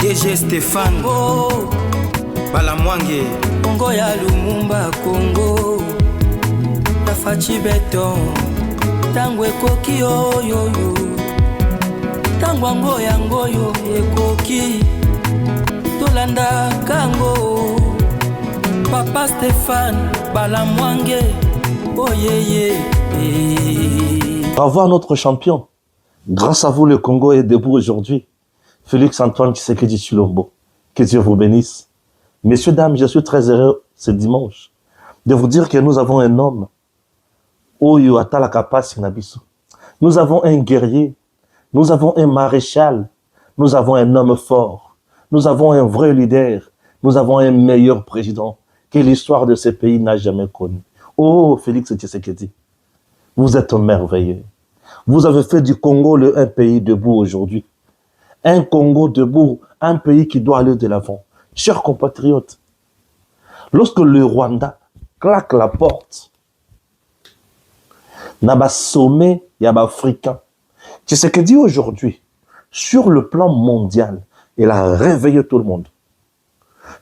DG Stéphane Balamwange Congo ya Lumumba Congo Tafachi Beton Tango ekoki oyoyo Tango ango yango yo ekoki Tolanda kango Papa Stéphane Balamwange Oh yeah. Bravo à notre champion. Grâce à vous, le Congo est debout aujourd'hui. Félix Antoine Tshisekedi Tshilombo. Que Dieu vous bénisse. Messieurs, dames, je suis très heureux ce dimanche de vous dire que nous avons un homme. Oyo Atala Kapasi Nabiso. Nous avons un guerrier. Nous avons un maréchal. Nous avons un homme fort. Nous avons un vrai leader. Nous avons un meilleur président que l'histoire de ce pays n'a jamais connu. Oh, Félix Tshisekedi, vous êtes merveilleux. Vous avez fait du Congo un pays debout aujourd'hui. Un Congo debout, un pays qui doit aller de l'avant. Chers compatriotes, lorsque le Rwanda claque la porte, n'a sommet yaba africain, Tshisekedi aujourd'hui, sur le plan mondial, il a réveillé tout le monde.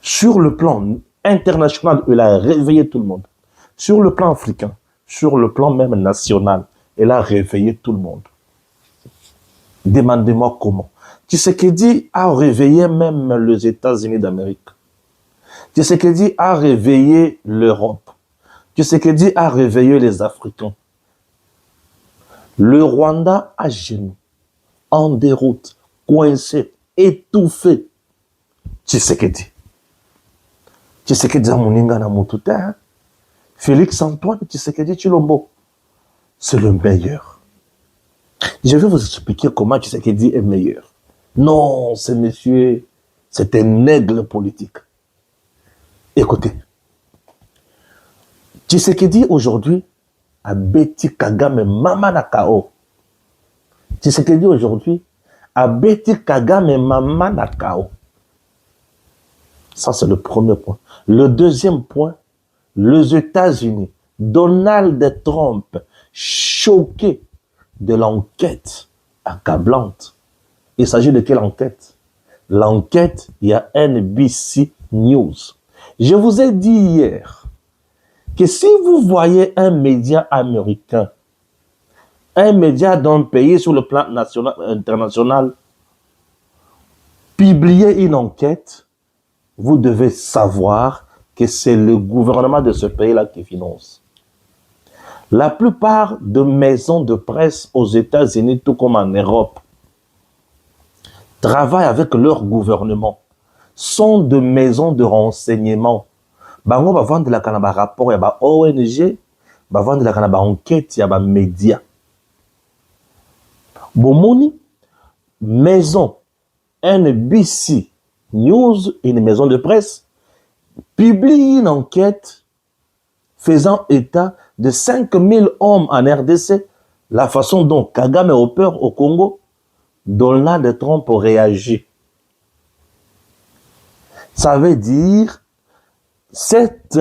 Sur le plan international, il a réveillé tout le monde. Sur le plan africain, sur le plan même national, il a réveillé tout le monde. Demandez-moi comment. Tshisekedi a réveillé même les États-Unis d'Amérique. Tshisekedi a réveillé l'Europe. Tshisekedi a réveillé les Africains. Le Rwanda à genoux, en déroute, coincé, étouffé. Tshisekedi. Tshisekedi a moninga na mututa. Félix Antoine Tshisekedi Tshilombo. C'est le meilleur. Je vais vous expliquer comment Tshisekedi est meilleur. Non, ce monsieur, c'est un aigle politique. Écoutez, Tshisekedi aujourd'hui a Betty Kagame Mama Nakao. Tshisekedi aujourd'hui a Betty Kagame Mama Nakao. Ça, c'est le premier point. Le deuxième point, les États-Unis, Donald Trump, choqué de l'enquête accablante. Il s'agit de quelle enquête? L'enquête, il y a NBC News. Je vous ai dit hier que si vous voyez un média américain, un média d'un pays sur le plan national, international, publier une enquête, vous devez savoir que c'est le gouvernement de ce pays-là qui finance. La plupart des maisons de presse aux États-Unis, tout comme en Europe, travaillent avec leur gouvernement, sont des maisons de renseignement. Bango va vendre la canaba rapport, il y a ONG, va vendre la canaba enquête, il y a média. Bomoni, maison NBC News, une maison de presse, publie une enquête faisant état de 5000 hommes en RDC, la façon dont Kagame opère au Congo, Donald Trump réagit. Ça veut dire, cette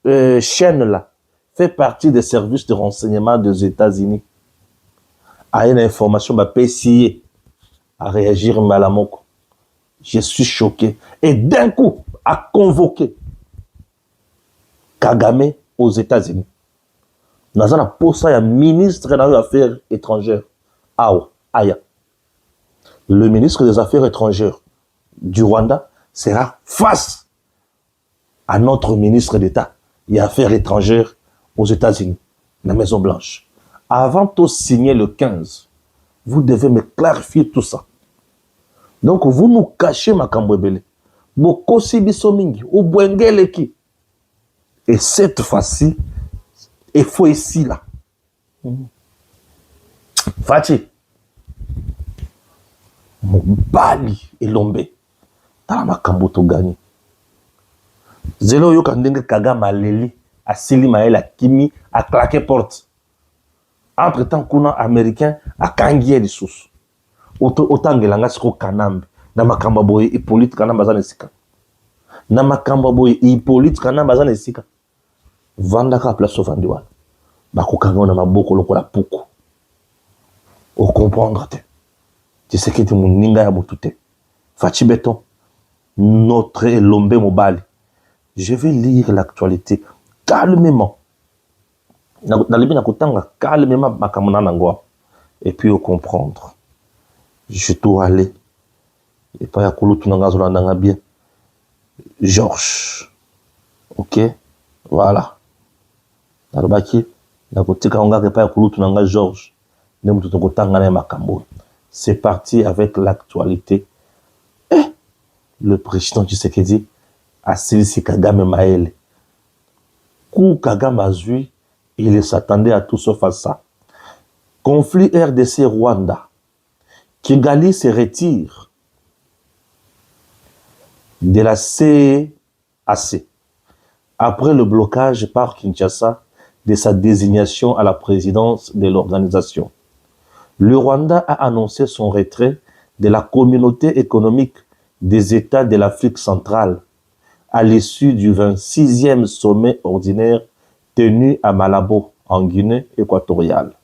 chaîne-là fait partie des services de renseignement des États-Unis. A une information, PCA à réagir malamoko. Je suis choqué. Et d'un coup, a convoqué Kagame aux États-Unis. Nous avons posé un ministre des Affaires étrangères. Aya. Le ministre des Affaires étrangères du Rwanda sera face à notre ministre d'État des Affaires étrangères aux États-Unis, la Maison Blanche. Avant de signer le 15, vous devez me clarifier tout ça. Donc, vous nous cachez ma kambwebele. Bokosi bisomingi, ou bwengeleki. Et cette fois-ci, il faut ici là. Fati. Mobali elombe. Tala makambo to gagné. Zelo yo kandenge Kagame leli, asili maela kimi, a claqué porte. Entre-temps, kuna américain a kangié les sous. Autant gelanga siko kanambe. Na makamba boye Hippolyte kanamba zane sika. Na makamba boye Hippolyte kanamba zane sika. Vanda ka place vandiwa. Bakokanga na maboko lokola puku. O comprendre te. Tu sais que tu muninga ya botute. Fachi Beton, notre Lombe Mobali. Je vais lire l'actualité calmement. Calmement, et puis au comprendre. Je dois aller. Et pas à Kouloutou bien. Georges. Ok? Voilà. Georges. C'est parti avec l'actualité. Le président Tshisekedi a saisi Kagame Maël. Kou Kagame Azui, il s'attendait à tout sauf à ça. Conflit RDC-Rwanda. Kigali se retire de la CEAC après le blocage par Kinshasa de sa désignation à la présidence de l'organisation. Le Rwanda a annoncé son retrait de la communauté économique des États de l'Afrique centrale à l'issue du 26e sommet ordinaire tenu à Malabo, en Guinée équatoriale.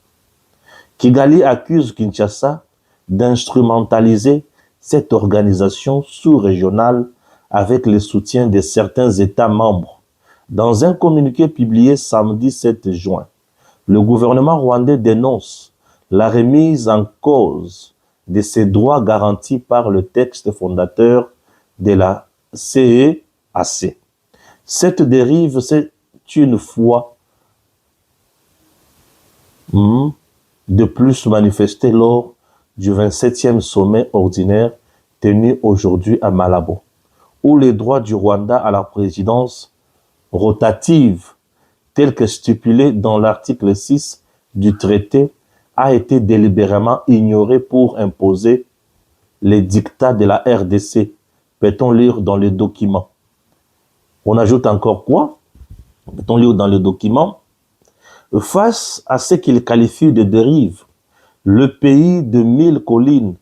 Kigali accuse Kinshasa d'instrumentaliser cette organisation sous-régionale avec le soutien de certains États membres. Dans un communiqué publié samedi 7 juin, le gouvernement rwandais dénonce la remise en cause de ses droits garantis par le texte fondateur de la CEAC. Cette dérive s'est une fois de plus manifestée lors du 27e sommet ordinaire tenu aujourd'hui à Malabo, où les droits du Rwanda à la présidence rotative, tel que stipulé dans l'article 6 du traité, a été délibérément ignoré pour imposer les dictats de la RDC. Peut-on lire dans le document? On ajoute encore quoi? Peut-on lire dans le document? Face à ce qu'il qualifie de dérive, le pays de 1000 collines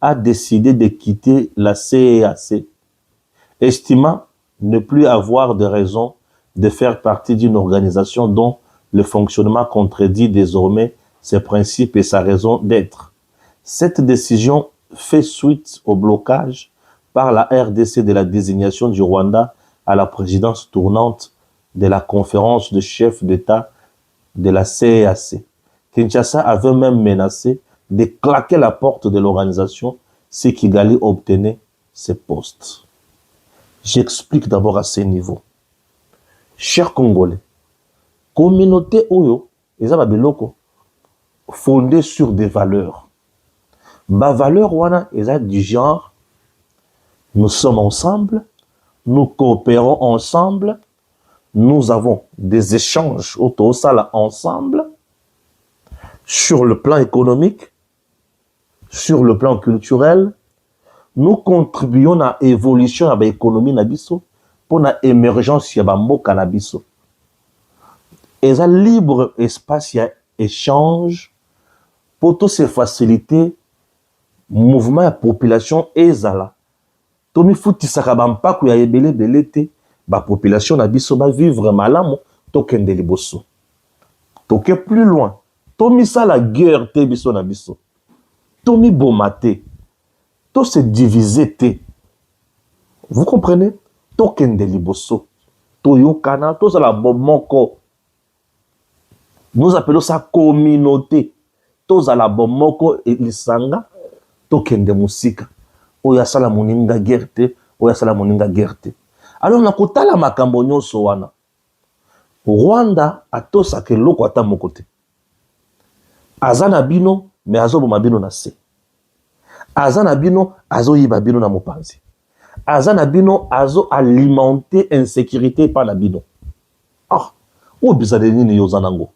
a décidé de quitter la CEAC, estimant ne plus avoir de raison de faire partie d'une organisation dont le fonctionnement contredit désormais ses principes et sa raison d'être. Cette décision fait suite au blocage par la RDC de la désignation du Rwanda à la présidence tournante de la conférence de chefs d'État de la CEAC. Kinshasa avait même menacé de claquer la porte de l'organisation si Kigali obtenait ses postes. J'explique d'abord à ce niveau. Chers Congolais, communauté Oyo, fondée sur des valeurs. Ma valeur, wana, du genre, nous sommes ensemble, nous coopérons ensemble, nous avons des échanges autour de ça ensemble, sur le plan économique, sur le plan culturel, nous contribuons à l'évolution de l'économie nabiso pour l'émergence de mboka nabiso. Et un libre espace y a échange pour tout se faciliter mouvement de la population ezala. Tomi futi sakabampa ku ya ebele belete ba population nabiso ba vivre malamu tokende liboso. Toke plus loin. Tomi ça la guerre te biso nabiso. Tomi bomate. To se diviser te. Vous comprenez? Tokende liboso. Toyokana, to ça la bomoko. Nous appelons ça communauté. To za la bomoko et lisanga tokende musika. Oya sala moninga guerre, oya sala moninga guerre. Alors na kotala makambo nyonso wana. Rwanda atosa ke loko ata mokote. Azana bino me azoboma bino na se. Azana bino azoyiba bino na mopanzi. Azana bino azo alimenter insécurité par la bino. Ah, o bizade nini yozanango.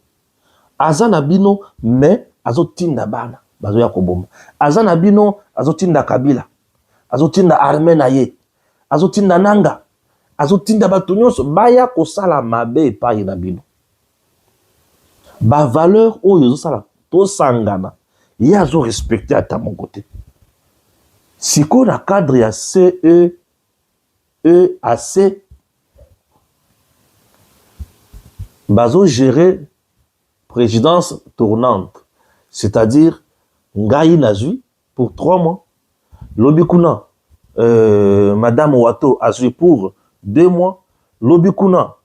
Azana bino me azotinda bana bazo ya koboma. Azana bino azotinda Kabila. Azotinda armée na ye. Azotinda nanga. Azotinda bato nyonso baya kosala mabe epai na bino. Ba valeur oyo ezosala tosangana. Ye azo respecter ata mon côté. Siko na cadre ya CEAC bazo gérer présidence tournante, c'est-à-dire ngai nazui pour 3 mois. Lobikuna Madame Ouato a joué pour 2 mois. Lobikuna,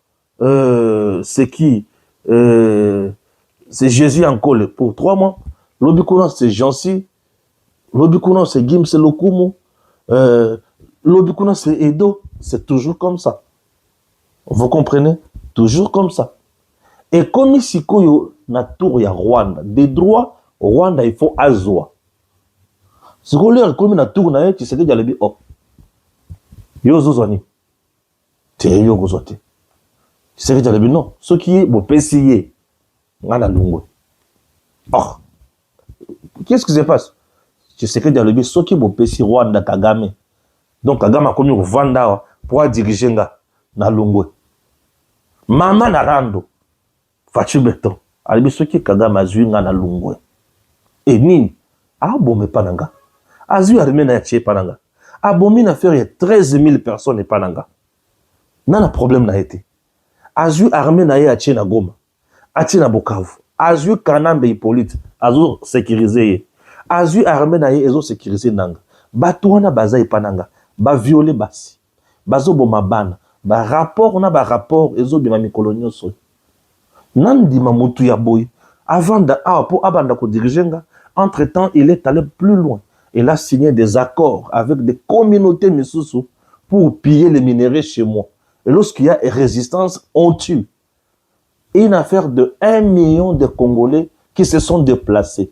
c'est qui c'est Jésus en col pour 3 mois. Lobikuna, c'est Jansi. Lobikuna, c'est Gims Lokumu. Lobikuna, c'est Edo. C'est toujours comme ça. Vous comprenez? Toujours comme ça. Et comme ici, na tour ya Rwanda, des droits, Rwanda, il faut azoa. Ce qu'on leur comme na tour na tu sais que dialobi oh. Yo zozoni. T'es yo gozote. Tu sais que dialobi non. Ce qui est bon pesier. Ngana lungo. Oh. Qu'est-ce qui se passe? Tu sais que dialobi ce qui est bon pesier Rwanda Kagame. Donc Kagame a commis au Vanda pour diriger na lungo. Mama na rando. Fachi beton. Alibi ce qui Kagame a zui ngana lungo. Et nini? Ah bon mais pananga. Azu armé na tché pananga. Abomi na faire 13 000 personnes et pananga. Nana problème na été. Azu armé na ya tché na Goma. Achi na Bukavu. Azu Kanambe Hippolyte. Azu sécurisé. Azu armé na ya ezo sécurisé nanga. Batouana baza pananga. Ba violer basi. Bazo boma bana. Ba rapport na ba rapport ezo bima mikolonio so. Nandi mamutu ya boy. Avant da pour abanda ko diriger. Entre-temps, il est allé plus loin. Il a signé des accords avec des communautés Missoussou pour piller les minéraux chez moi. Et lorsqu'il y a résistance, on tue. Une affaire de 1 million de Congolais qui se sont déplacés.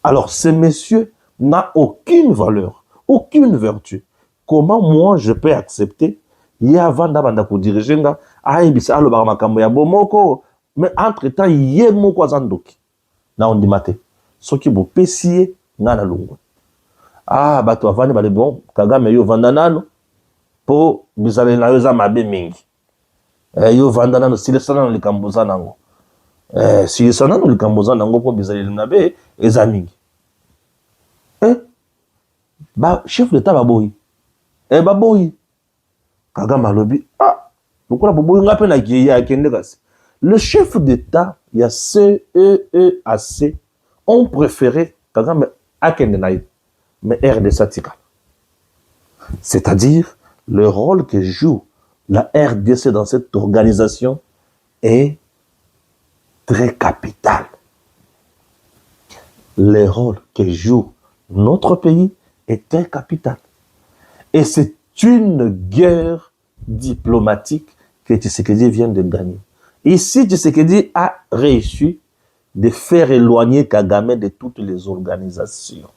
Alors, ce monsieur n'a aucune valeur, aucune vertu. Comment moi je peux accepter? Il y a Vanda pour diriger, mais entre-temps, il y a Moko Zandoki. Na on dit maté. Ce qui vous pessier, nana lungu. Ah, bato avani bale bon, Kagame yo vandanano, po bizale na yo za mabe mingi. Yo vandanano, sile sana no likamboza nango. Sile sana no likamboza nango, po bizale na be, eza mingi. Ba, chef d'État baboyi. Baboyi. Kagame alobi, pourquoi baboyi ngape na kiya kende kasi. Le chef d'État, il y a CEEAC, ont préféré Kagame akende naï, mais RDC tika. C'est-à-dire, le rôle que joue la RDC dans cette organisation est très capital. Le rôle que joue notre pays est très capital. Et c'est une guerre diplomatique que Tshisekedi vient de gagner. Ici, Tshisekedi a réussi de faire éloigner Kagame de toutes les organisations.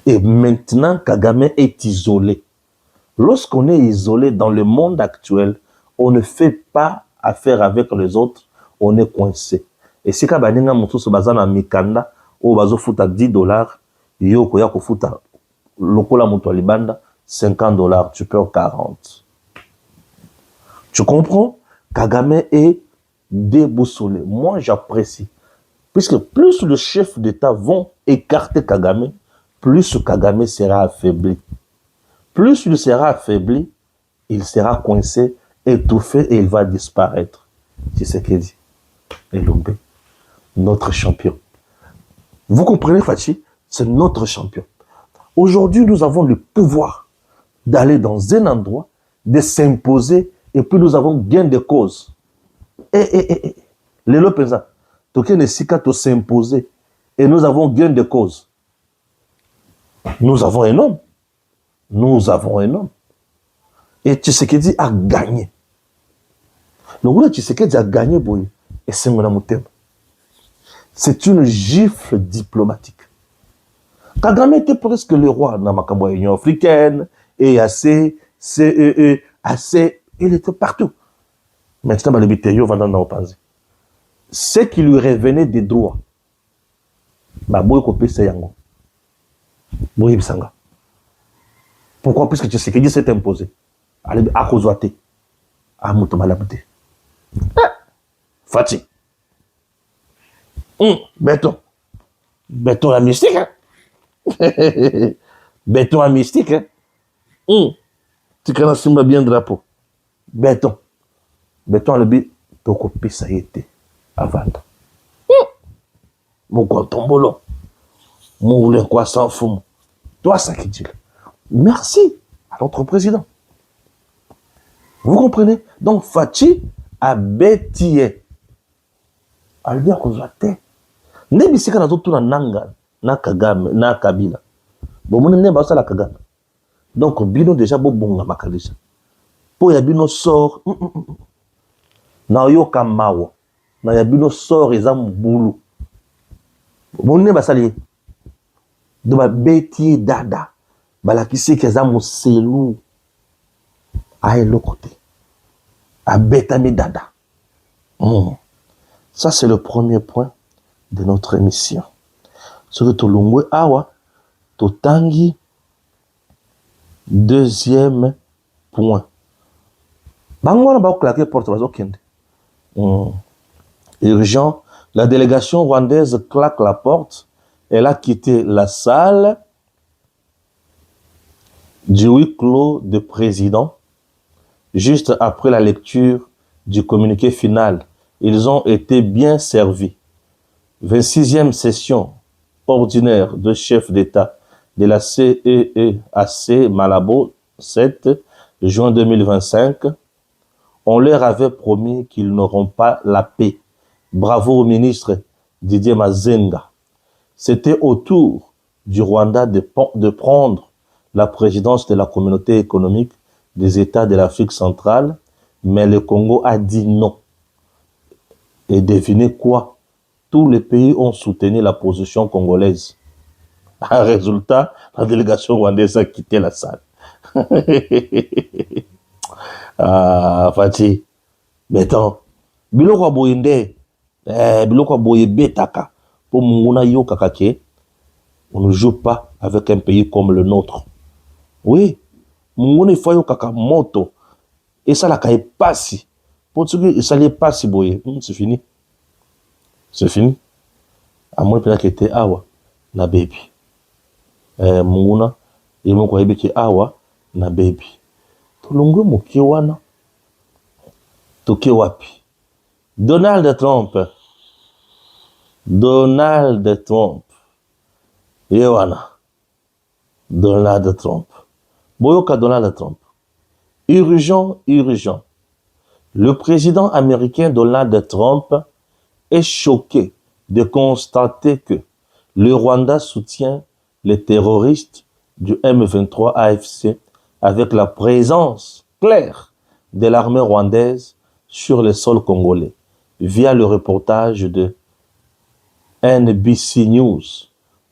Et maintenant, Kagame est isolé. Lorsqu'on est isolé dans le monde actuel, on ne fait pas affaire avec les autres, on est coincé. Et si Kabaninga Moutouso Bazana Mikanda, ou Bazo futa $10, Yoko Yako futa Lokola Moutou Libanda, $50, tu perds 40. Tu comprends? Kagame est déboussolé. Moi, j'apprécie. Puisque plus le chef d'État vont écarter Kagame, plus Kagame sera affaibli. Plus il sera affaibli, il sera coincé, étouffé et il va disparaître. C'est ce qu'il dit. Elombe, notre champion. Vous comprenez, Fachi? C'est notre champion. Aujourd'hui, nous avons le pouvoir d'aller dans un endroit, de s'imposer, et puis nous avons gain de cause. Les Lopeza, Token et Sikato s'imposer, et nous avons gain de cause. Nous avons un homme. Nous avons un homme. Et Tshisekedi a gagné. Donc là, Tshisekedi a gagné, boy. Et c'est mon amour. C'est une gifle diplomatique. Kagame était presque le roi dans ma Union africaine, EAC, CEE, AC, il était partout. Maintenant, ce qui lui revenait des droits, pourquoi? Puisque Tshisekedi s'est imposé. Allez, à Kozoate, à Moutomalabde. Fatih. Béton. Béton à mystique, hein? Béton à mystique, hein? Tu connais Simba bien drapeau. Béton. Béton à l'objet, toko pisa yete. Avant. Mon quoi tombolo. Mon voulait quoi sans fou. Toi, ça qui dit. Merci à notre président. Vous comprenez? Donc, Fachi a bêtillé. Albert Kozate. Nebisika na tout na nanga, na Kagame, na Kabila. Bon, mon n'est pas ça la Kagame. Donc, bino déjà bon makalisha. Po ya bino sort. Na yo kamawo. Na ya bino sort ezam boulou. Mon n'est pas ça lié. De ma bêtillé dada. Balakisi kezam selou. À l'autre côté. À Betami Dada. Ça, c'est le premier point de notre émission. Sur le Tolongwe Awa, Totangi, deuxième point. Bangwana ba claquer porte bazo kende. Urgent, la délégation rwandaise claque la porte. Elle a quitté la salle du huis clos de président. Juste après la lecture du communiqué final, ils ont été bien servis. 26e session ordinaire de chef d'État de la CEEAC Malabo, 7 juin 2025. On leur avait promis qu'ils n'auront pas la paix. Bravo au ministre Didier Mazenga. C'était au tour du Rwanda de prendre la présidence de la communauté économique des États de l'Afrique centrale, mais le Congo a dit non. Et devinez quoi? Tous les pays ont soutenu la position congolaise. En résultat, la délégation rwandaise a quitté la salle. Ah, Fati. Béton. Biloko boyende. Biloko boyebe taka. Pour munguna yo kakake. On ne joue pas avec un pays comme le nôtre. Oui. Munguna il faut kaka moto. Et ça la kaye passi. Pour ce qui ça l'est passi boye. C'est fini. C'est fini. À moins que était awa na baby. Munguna et mon kwa ki awa na baby. Tolongwe mokie wana. Toke wapi. Donald Trump. Donald Trump. Yewana. Donald Trump. Boyoka Donald Trump. Urgent, urgent. Le président américain Donald Trump est choqué de constater que le Rwanda soutient les terroristes du M23 AFC avec la présence claire de l'armée rwandaise sur le sol congolais via le reportage de NBC News.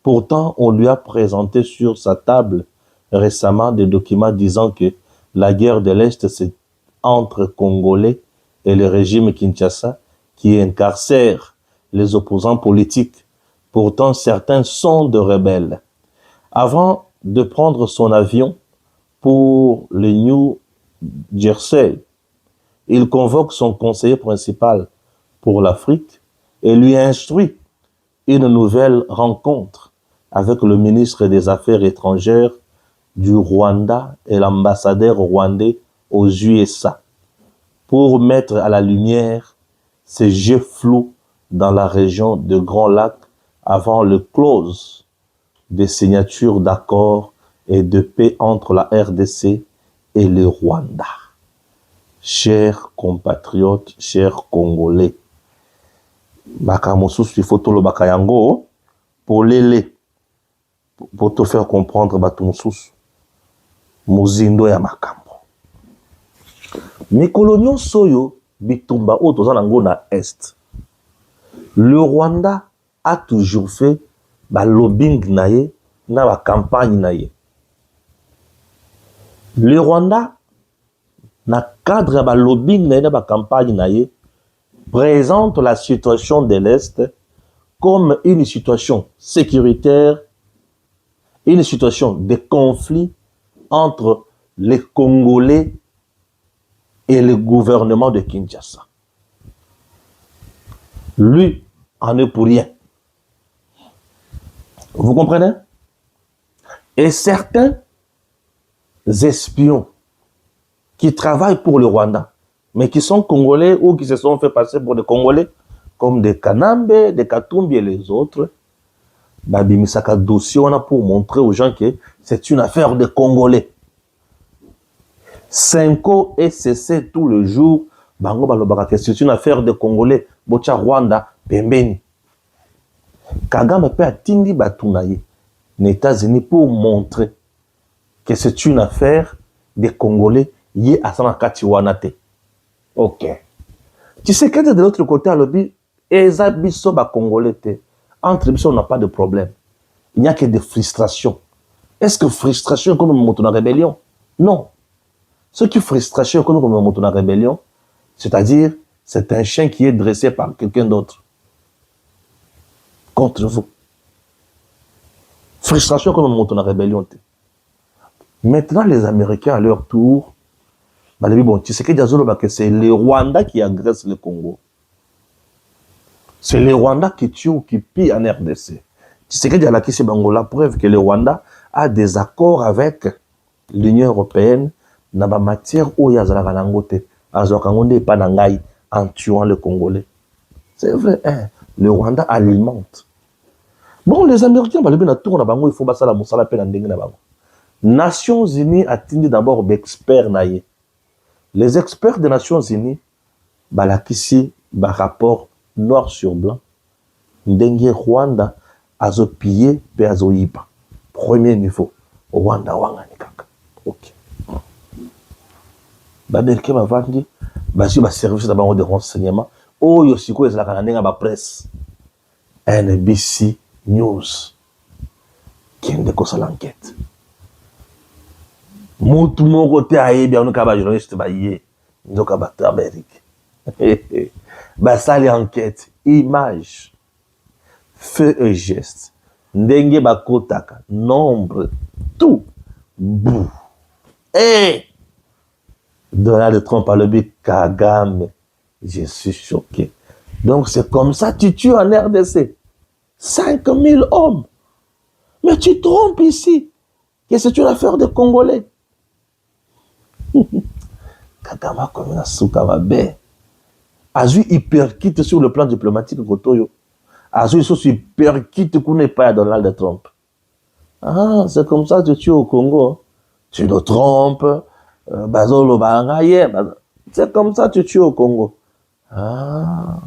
Pourtant, on lui a présenté sur sa table récemment des documents disant que la guerre de l'Est, c'est entre Congolais et le régime Kinshasa qui incarcère les opposants politiques. Pourtant, certains sont de rebelles. Avant de prendre son avion pour le New Jersey, il convoque son conseiller principal pour l'Afrique et lui instruit une nouvelle rencontre avec le ministre des Affaires étrangères du Rwanda et l'ambassadeur rwandais aux USA pour mettre à la lumière ces jeux flous dans la région de Grand Lac avant le close des signatures d'accords et de paix entre la RDC et le Rwanda. Chers compatriotes, chers Congolais, il faut tout le bakayango pour l'élé, pour te faire comprendre batumsus. Muzindo ya makambo. Mikolo nyonso yo bitumba o toza nango na est. Le Rwanda a toujours fait ba lobbying na ye na ba campagne na ye. Le Rwanda na cadre ba lobbying na ye na ba campagne na ye présente la situation de l'est comme une situation sécuritaire, une situation de conflit entre les Congolais et le gouvernement de Kinshasa. Lui en est pour rien. Vous comprenez? Et certains espions qui travaillent pour le Rwanda, mais qui sont Congolais ou qui se sont fait passer pour des Congolais, comme des Kanambe, des Katumbi et les autres, babimisaka dossier wana pour montrer aux gens que c'est une affaire de Congolais. Cinco est cessé tout le jour, bango balobaka que c'est une affaire de Congolais, bocha Rwanda, pembeni. Kagame peut atindi batuna ye, les États-Unis pour montrer que c'est une affaire des Congolais, yé asana kati wana te. Ok. Tu sais que de l'autre côté, à l'objet, eza biso ba Congolais te. Entre biso, on n'a pas de problème. Il n'y a que des frustrations. Est-ce que frustration est comme une rébellion? Non. Ce qui est frustration est comme une rébellion, c'est-à-dire, c'est un chien qui est dressé par quelqu'un d'autre. Contre vous. Frustration comme une rébellion. Maintenant, les Américains, à leur tour, bon, tu sais que c'est le Rwanda qui agresse le Congo. C'est le Rwanda qui tue ou qui pille en RDC. Tu sais que c'est la preuve que le Rwanda a des accords avec l'Union européenne dans la matière où il y a en tuant les Congolais. C'est vrai, hein? Le Rwanda alimente. Bon, les Américains, il faut passer la Nations Unies a d'abord d'experts. Les experts des Nations Unies, balakisi, rapport noir sur blanc, ndenge Rwanda azo pillé pe azo yiba. Premier niveau, Rwanda wangani kaka. Ok. Baberke bavandi, basi ba service d'abord de renseignement. Oyo siko ezala kana ndenga ba presse. NBC News. Kende kosa l'enquête. Mutu moko te ayebi anu ka ba journaliste ba ye. Ndoka ba Amérique. Basali enquête, image, feu et geste, ndenge bakotaka, nombre, tout, bouh. Et Donald Trump a le but Kagame, je suis choqué. Donc c'est comme ça tu tues en RDC 5000 hommes. Mais tu trompes ici, que c'est une affaire de Congolais. Kagame comme un soukamabe. Azui hyperkite sur le plan diplomatique Gotoyo. Azui hyperkite qu'on n'est pas à Donald Trump. Ah, c'est comme ça que tu es au Congo. Tu le trompes. C'est comme ça que tu es au Congo. Ah.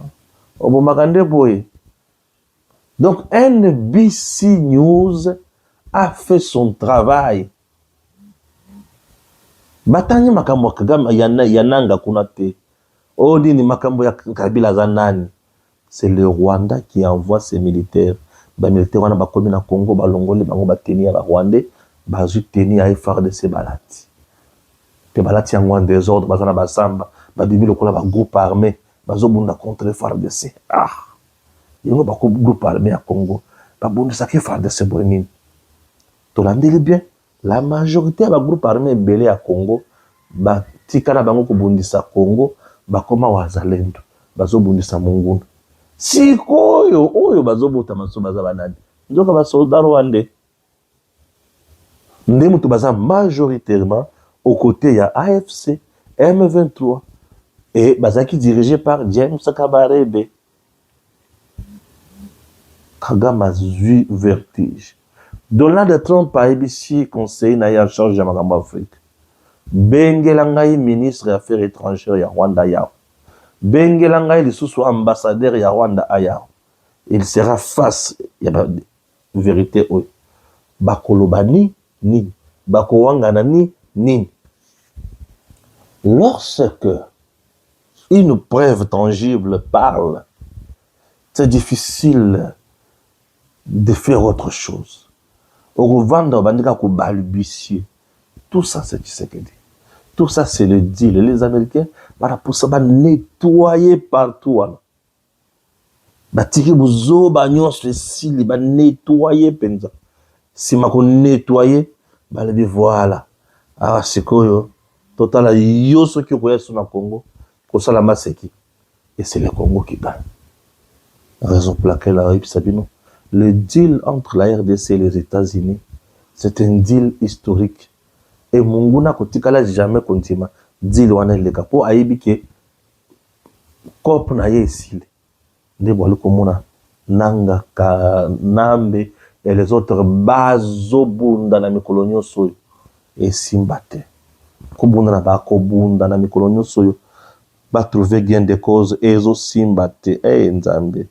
Donc, NBC News a fait son travail. Batani makambo Kagame yananga kunate. C'est le Rwanda qui envoie ses militaires. Les militaires wana bakomi na Congo balongoli bango bateni ya Rwandais bazu teni ya FARDC balati. Te balati yango en désordre bazana basamba babimi lokola ba groupe armé bazobunda contre FARDC. Ah. Yango bako groupe armé ya Congo babunda saki FARDC bonini. Tolandeli bien, la majorité ya ba groupe armé belé à Congo ba tikana bango ko bundisa Congo. Bakoma wazalendo bazobundisa munguna sikoyo oyo bazobota maso bazabanani ndoka basoldat rwandais nde mutu baza majoritairement aux côtés ya AFC M23 et bazaki dirigé par James Kabarebe. Kagame a eu vertige. Donald Trump a ABC conseiller na ya charge de makambo Afrique. Bengelangai ministre des Affaires étrangères ya Rwanda yao. Bengelangai lisusu ambassadeur ya Rwanda ayao. Il sera face ya ba vérité o. Bakolobani ni bakowangana ni. Lorsque une preuve tangible parle, c'est difficile de faire autre chose. Au Rwanda bandika ko balbutier. Tout ça c'est Tshisekedi. Tout ça, c'est le deal. Les Américains, pour ça, nettoyer partout. Batiki buzo, bagnon, ceci, ils vont nettoyer penza. Si ma kon nettoyer, voilà. Ah, c'est quoi, total, yo, ce qui est sur le Congo, pour ça, la masse, c'est qui? Et c'est le Congo qui gagne. Raison pour laquelle, le deal entre la RDC et les États-Unis, c'est un deal historique. Et munguna kotikala jamais kontima deal wana le kapo ayibi ke kop na ye esile nde bwali komona nanga ka nambe et les autres bazobunda na mikolo nyonso oyo esimba te. Kobunda na bakobunda na mikolo nyonso oyo batrouver gain de cause ezosimba te. Nzambe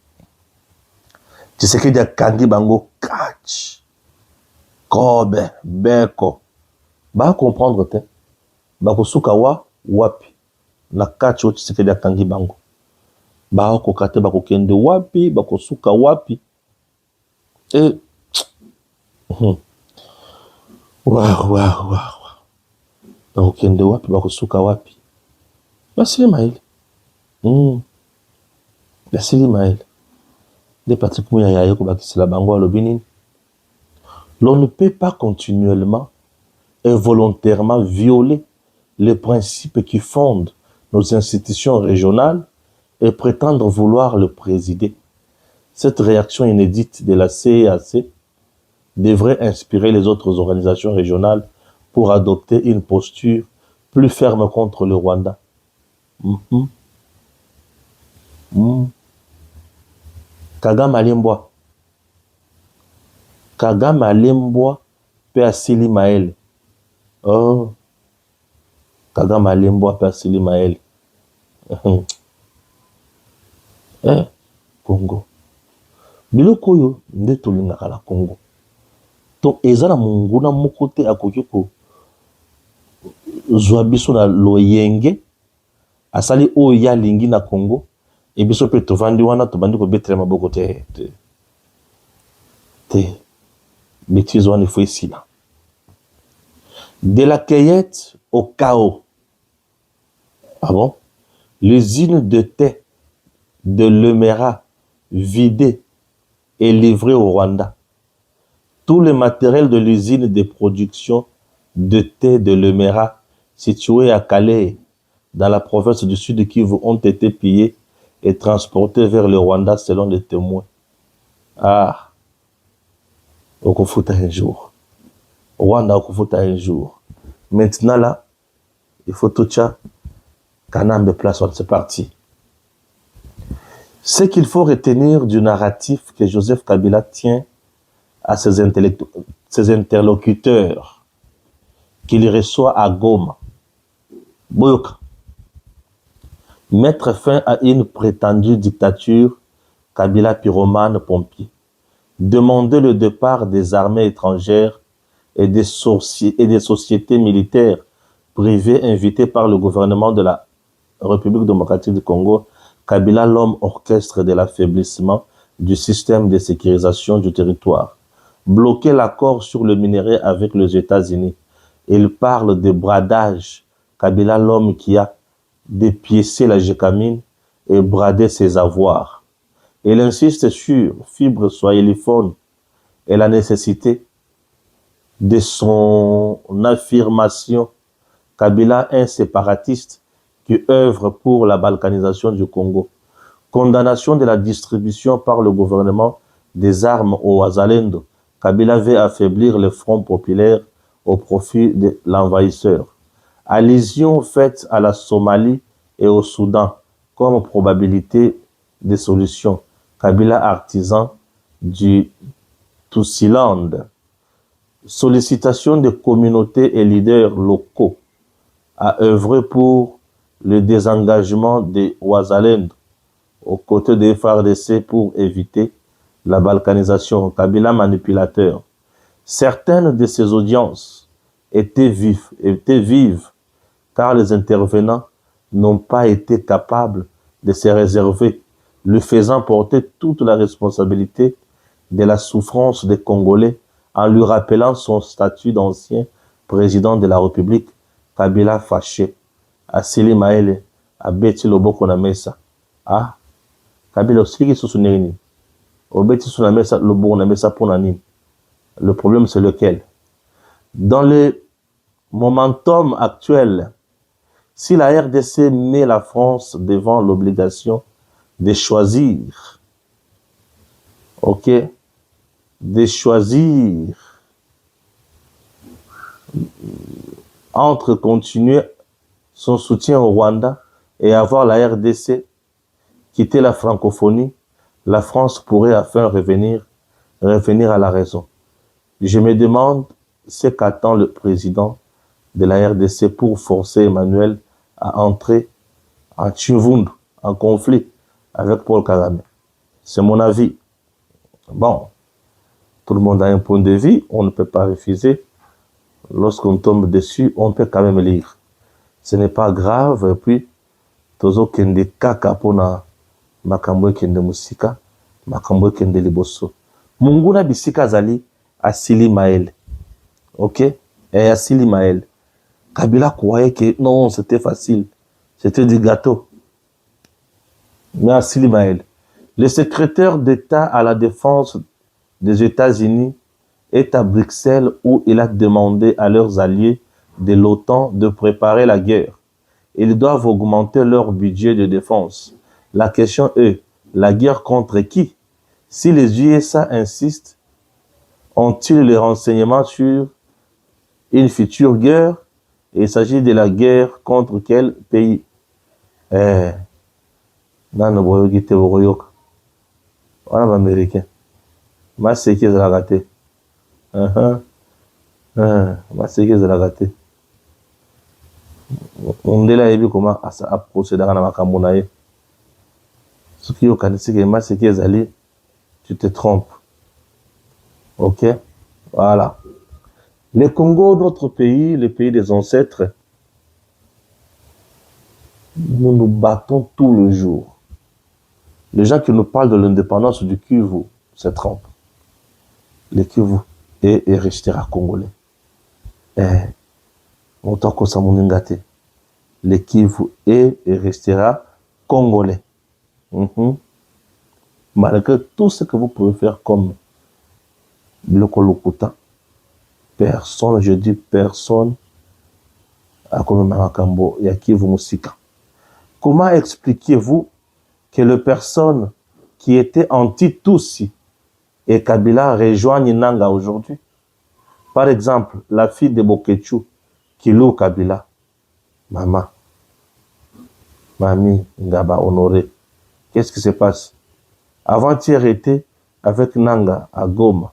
Tshisekedi akangi bango catch kobe beko comprendre te bakosuka wapi na catch oyo Tshisekedi akangi bango bakokoka te bakokende wapi bakosuka wapi bakokende wapi bakosuka wapi basili maele basili maele de Patrick Muyaya yaye kobakisela bango alobi nini. L'on ne peut pas continuellement et volontairement violer les principes qui fondent nos institutions régionales et prétendre vouloir le présider. Cette réaction inédite de la CEAC devrait inspirer les autres organisations régionales pour adopter une posture plus ferme contre le Rwanda. Kagame Alembwa pe asili maele. Kagame Alembwa pe asili maele. Congo. Biloko oyo nde tolingaka na Congo. To eza na monguna moko te akoki ko zwa biso na loyenge asali oyo ya lingi na Congo e biso pe tovandi wana tobandi kobetela maboko te. Bêtise wana ifo esila. De la cueillette au chaos. Ah bon? L'usine de thé de Lemera vidée et livrée au Rwanda. Tout le matériel de l'usine de production de thé de Lemera, située à Calais, dans la province du Sud Kivu, ont été pillés et transportés vers le Rwanda selon les témoins. Okufuta un jour. Rwanda okufuta un jour. Maintenant là, il faut tout ça. Kanambe place, c'est parti. Ce qu'il faut retenir du narratif que Joseph Kabila tient à ses interlocuteurs qu'il reçoit à Goma. Boyoka. Mettre fin à une prétendue dictature, Kabila pyromane pompier. Demander le départ des armées étrangères et des sociétés militaires privées invitées par le gouvernement de la République démocratique du Congo, Kabila, l'homme orchestre de l'affaiblissement du système de sécurisation du territoire. Bloquer l'accord sur le minerai avec les États-Unis. Il parle de bradage. Kabila, l'homme qui a dépiécé la Gécamine et bradé ses avoirs. Il insiste sur fibre swahiliphone et la nécessité de son affirmation. Kabila, un séparatiste qui œuvre pour la balkanisation du Congo. Condamnation de la distribution par le gouvernement des armes aux Wazalendo. Kabila veut affaiblir le front populaire au profit de l'envahisseur. Allusion faite à la Somalie et au Soudan comme probabilité de solution. Kabila, artisan du Tutsiland. Sollicitation des communautés et leaders locaux à œuvrer pour le désengagement des Wazalendo aux côtés des FARDC pour éviter la balkanisation. Kabila, manipulateur. Certaines de ces audiences étaient vives car les intervenants n'ont pas été capables de se réserver, lui faisant porter toute la responsabilité de la souffrance des Congolais en lui rappelant son statut d'ancien président de la République. Kabila fâché, asili maele, abeti loboko na mesa. Kabila osiki susu nini? Obeti susu na mesa, loboko na mesa pona nini? Le problème c'est lequel? Dans le momentum actuel, si la RDC met la France devant l'obligation de choisir, de choisir entre continuer son soutien au Rwanda et avoir la RDC quitter la francophonie, la France pourrait enfin revenir revenir à la raison. Je me demande ce qu'attend le président de la RDC pour forcer Emmanuel à entrer en Tchivundu, en conflit avec Paul Kagame. C'est mon avis. Bon, tout le monde a un point de vue, on ne peut pas refuser. Lorsqu'on tombe dessus, on peut quand même lire. Ce n'est pas grave, et puis, tozo kende kaka pona makambo kende musika, makambo kende liboso. Munguna bisika zali asili mael. Ok? Et asili mael. Kabila croyait que non, c'était facile. C'était du gâteau. Mais asili mael. Le secrétaire d'État à la défense des États-Unis est à Bruxelles où il a demandé à leurs alliés de l'OTAN de préparer la guerre. Ils doivent augmenter leur budget de défense. La question est, la guerre contre qui? Si les USA insistent, ont-ils les renseignements sur une future guerre? Il s'agit de la guerre contre quel pays? Nano boyoki te boyoka. Wana ba américain. Maseke za raté. Maseke za raté. Ondela yebi comment a procéder na makambo na ye. Soki yo kanisi ke maseke ezali, tu te trompes. OK? Voilà. Le Congo, notre pays, le pays des ancêtres, nous nous battons tout le jour. Les gens qui nous parlent de l'indépendance du Kivu se trompent. Le Kivu est et restera congolais. Le Kivu est et restera congolais. Malgré tout ce que vous pouvez faire comme le Kolokuta, personne, je dis personne, a comme Marakambo, ya Kivu Musika. Comment expliquez-vous que les personnes qui étaient anti-Tutsi et Kabila rejoignent Nanga aujourd'hui? Par exemple, la fille de Bokechu qui loue Kabila, Mama, Mami, Ngaba, Honoré. Qu'est-ce qui se passe? Avant-hier était avec Nanga à Goma.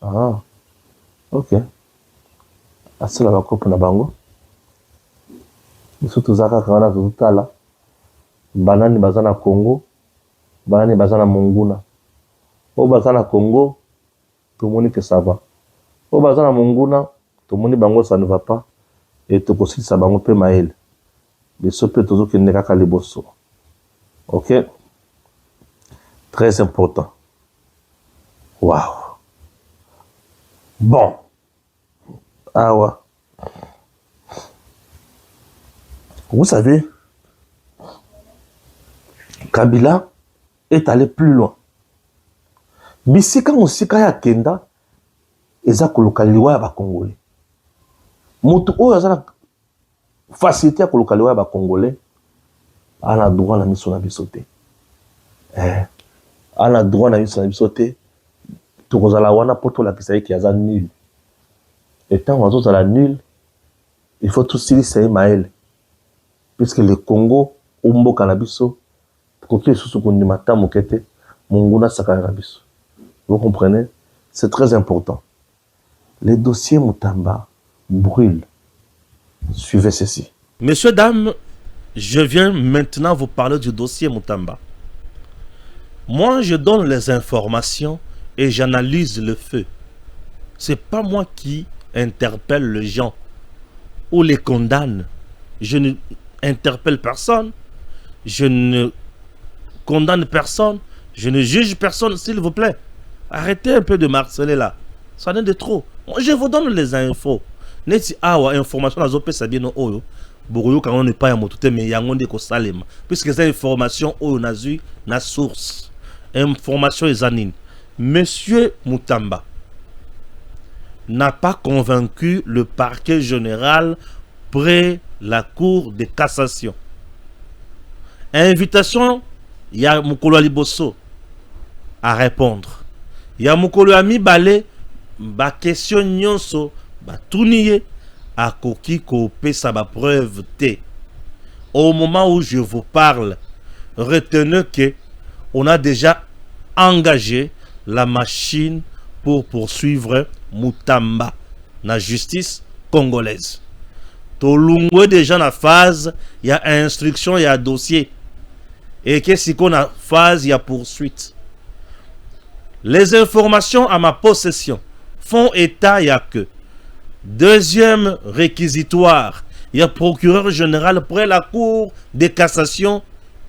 Ah, ok. Asila bakopo na bango. Miso tozaka kana tozotala. Banani bazana Congo, banani bazana Monguna. O bazana Congo, tout le monde que ça va. O bazana Monguna, tout le monde bango ça ne va pas. Et tout aussi ça bango pe mael. Les sopé tozo ki nekaka liboso. OK? Très important. Waouh. Bon. Ah ouais. Vous savez, Kabila est allé plus loin. Bisika musika ya kenda eza kolokaliwa ya ba Congolais. Mutu oyo azana facilité ya kolokaliwa ya ba Congolais ana droit na miso na biso te. Ana droit na miso na biso te. Tokozala wana poto la kisai ki aza nul. Et tant ozo la nul, il faut tout sili c'est Maël. Puisque le Congo umbo kanabiso koki susu kondimata mokete monguna sakara biso. Vous comprenez? C'est très important. Les dossiers Mutamba brûlent. Suivez ceci. Messieurs, dames, je viens maintenant vous parler du dossier Mutamba. Moi, je donne les informations et j'analyse le feu. C'est pas moi qui interpelle les gens ou les condamne. Je ne interpelle personne. Je ne condamne personne. Je ne juge personne, s'il vous plaît. Arrêtez un peu de marceler là. Ça n'est de trop. Moi, je vous donne les infos. Neti awa information na zope sabie no oyo. Bourou quand on n'est pas à motote mais yangonde ko salema. Puisque ces informations oyo nazu na source. Information exanine. Monsieur Mutamba n'a pas convaincu le parquet général près la cour de cassation. Invitation, il y a Mukolo Liboso à répondre. Il y a Mukolo Amibale, ba question nyonso, ba tournier à koki kopé sa ba preuve T. Au moment où je vous parle, retenez que on a déjà engagé la machine pour poursuivre Mutamba na justice congolaise. Tolungwe déjà na phase, il y a instruction, il y a dossier. Et qu'est-ce qu'on a phase, il y a poursuite. Les informations à ma possession font état, il y a que deuxième réquisitoire, il y a procureur général près la cour de cassation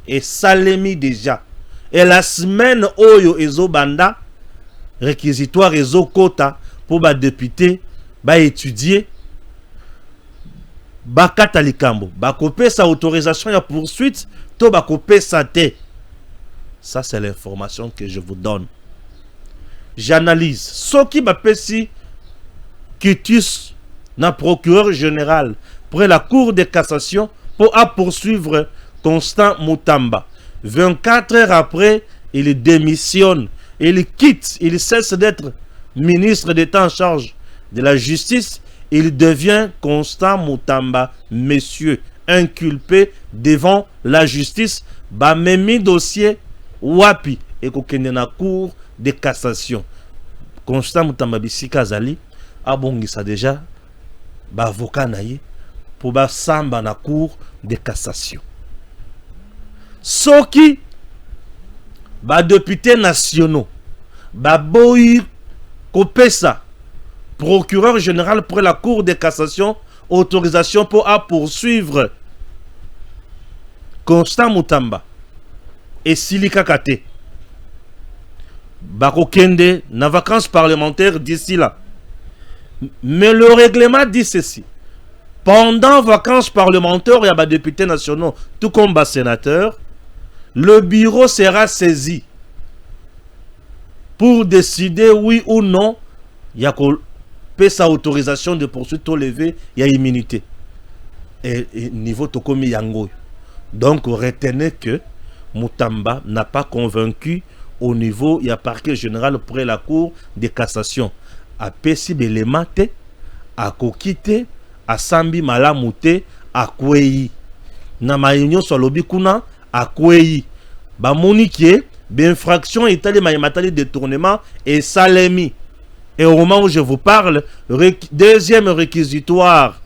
et Salemi déjà. Et la semaine Oyo Ezobanda, réquisitoire Ezokota pour ba député, ba étudier, ba katalikambo, ba copier sa autorisation à poursuite, to ba copier sa té. Ça c'est l'information que je vous donne. J'analyse. Ce qui m'a pesi quitus na procureur général près la cour de cassation pour poursuivre Constant Mutamba. 24 heures après, il démissionne, il quitte, il cesse d'être ministre d'État en charge de la justice, il devient Constant Mutamba, monsieur, inculpé devant la justice, bamemi dossier wapi et kokende na cour de cassation. Constant Mutamba bisika zali abongisa déjà ba avocat naye pour ba samba na cour de cassation. Soki ba députés nationaux ba boyi kopesa procureur général pour la cour de cassation autorisation pour poursuivre Constant Mutamba et Silika Kate ba kokende na vacances parlementaires d'ici là. Mais le règlement dit ceci: pendant vacances parlementaires, il y a des députés nationaux, tout comme des sénateurs. Le bureau sera saisi pour décider oui ou non il y a sa autorisation de poursuite au lever, il y a immunité. Et niveau Tokomi Yango. Donc retenez que Mutamba n'a pas convaincu au niveau, il y a parquet général près la cour de cassation. A Pessi Belemate, a Kokite, a Sambi Malamute, a Kwei. Na Maïnyo Solobi Kuna, a Kwei. Ba Monique, infraction itali matali détournement et Salemi. Et au moment où je vous parle, deuxième réquisitoire,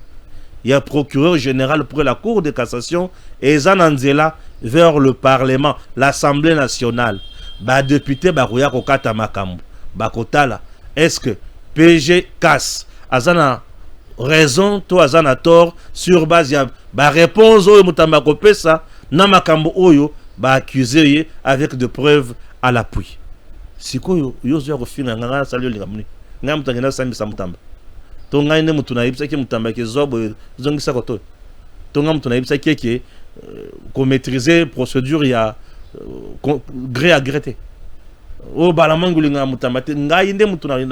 il y a procureur général pour la cour de cassation et Zananzela vers le parlement, l'Assemblée nationale. Ba député Barouya Kokata Makambu, Bakotala. Est-ce que PG casse Azana raison, toi Azana tort, sur base de la réponse au Mutamba Kopesa, Namakambu Oyo, ba accusé avec des preuves à l'appui. Si quoi yo refina nganga salio lingamuni. Ngam tangena sami samutamba. To ngaine mutuna ibisa ki mutamba ke zobo zongisa koto. To ngam mutuna ibisa ki ko maîtriser procédure ya gré à gré. O balamanguli nga mutamba te ngai nde mutuna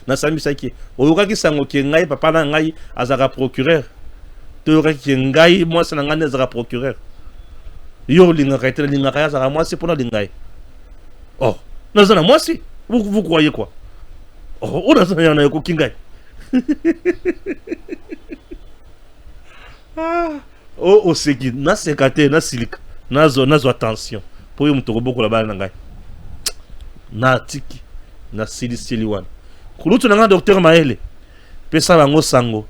na sami saki. O yoka sango ke ngai papa na ngai azaka procureur. To yoka ki ngai moi sana ngane azaka procureur. Yo linga kaitela linga kaya azaka moi c'est pour na lingai. Oh, nazana moi si. Vous croyez quoi? Oh, on a ça yana yoko kingai. Oh, c'est qui na sekate na silika. Nazo attention. Pour yo mutoko boko la bala na ngai. Na tiki na sili wana. Kulutu na nga docteur Maele. Pesa bango sango.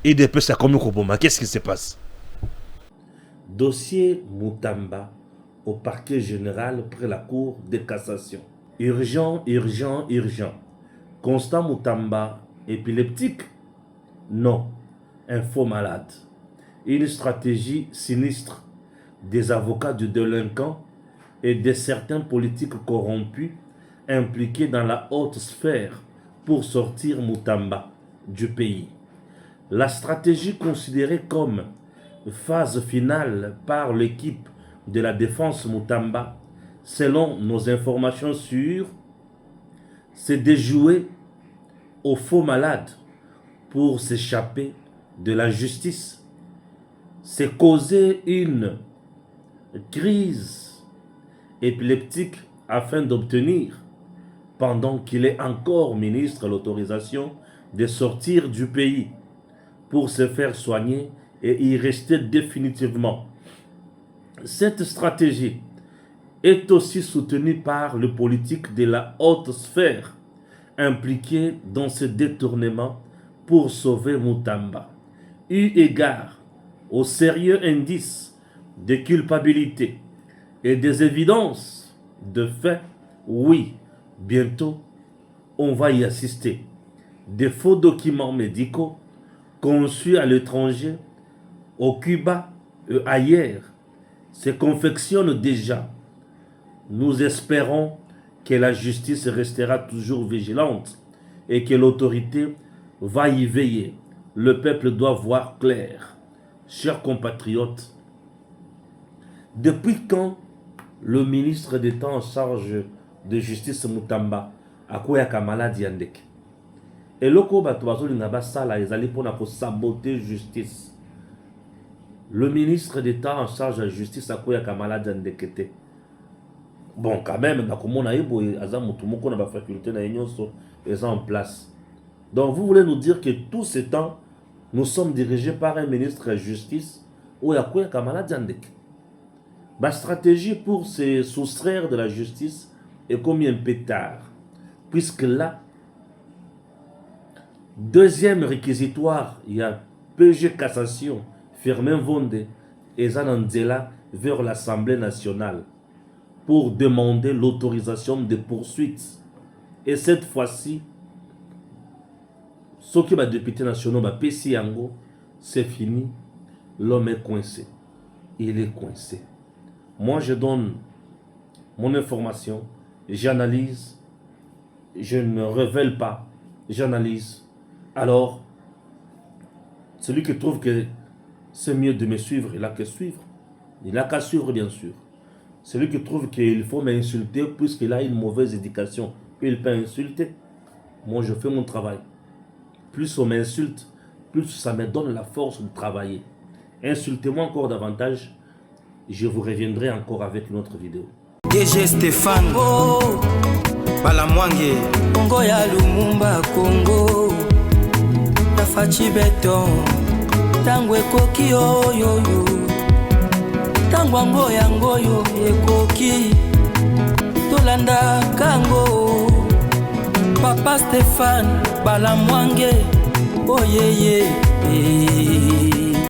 Et de pesa comme koboma. Qu'est-ce qui se passe? Dossier Mutamba au parquet général près la cour de cassation. Urgent, urgent, urgent. Constant Mutamba, épileptique? Non. Un faux malade. Une stratégie sinistre des avocats de délinquants et de certains politiques corrompus impliqués dans la haute sphère pour sortir Mutamba du pays. La stratégie considérée comme phase finale par l'équipe de la défense Mutamba, selon nos informations sûres, c'est de jouer au faux malade pour s'échapper de la justice. C'est causer une crise épileptique afin d'obtenir, pendant qu'il est encore ministre, l'autorisation de sortir du pays pour se faire soigner et y rester définitivement. Cette stratégie est aussi soutenu par le politique de la haute sphère impliqué dans ce détournement pour sauver Mutamba. Eu égard aux sérieux indices de culpabilité et des évidences de fait, oui, bientôt, on va y assister. Des faux documents médicaux conçus à l'étranger, au Cuba et ailleurs, se confectionnent déjà. Nous espérons que la justice restera toujours vigilante et que l'autorité va y veiller. Le peuple doit voir clair. Chers compatriotes, depuis quand le ministre d'État en charge de justice Mutamba a quoi maladi andek? Et loko bato bazolinga basala ezali pona ko saboter justice. Le ministre d'État en charge de la justice a quoi maladi andekete? Bon, quand même, nakomona ebo azamutu moko na ba faculté na nyonso est en place. Donc vous voulez nous dire que tout ce temps nous sommes dirigés par un ministre de la justice ou ya quoi maladi andek? Ma stratégie pour se soustraire de la justice est comme un pétard. Puisque là, deuxième réquisitoire, il y a PG Cassation, Firmin Vonde et Zanandela vers l'Assemblée nationale pour demander l'autorisation de poursuites. Et cette fois-ci, ce qui va député national, PC Yango, c'est fini. L'homme est coincé. Il est coincé. Moi, je donne mon information, j'analyse, je ne révèle pas, j'analyse. Alors, celui qui trouve que c'est mieux de me suivre, il n'a qu'à suivre. Il n'a qu'à suivre, bien sûr. Celui qui trouve qu'il faut m'insulter puisqu'il a une mauvaise éducation, il peut insulter. Moi, je fais mon travail. Plus on m'insulte, plus ça me donne la force de travailler. Insultez-moi encore davantage. Je vous reviendrai encore avec une autre vidéo. DG Stéphane Balamwange Congo ya Lumumba Congo Tafachi Beton Tango ekoki yo Tango yangoyo ekoki Tolanda kango Papa Stéphane Balamwange Oh yeah yeah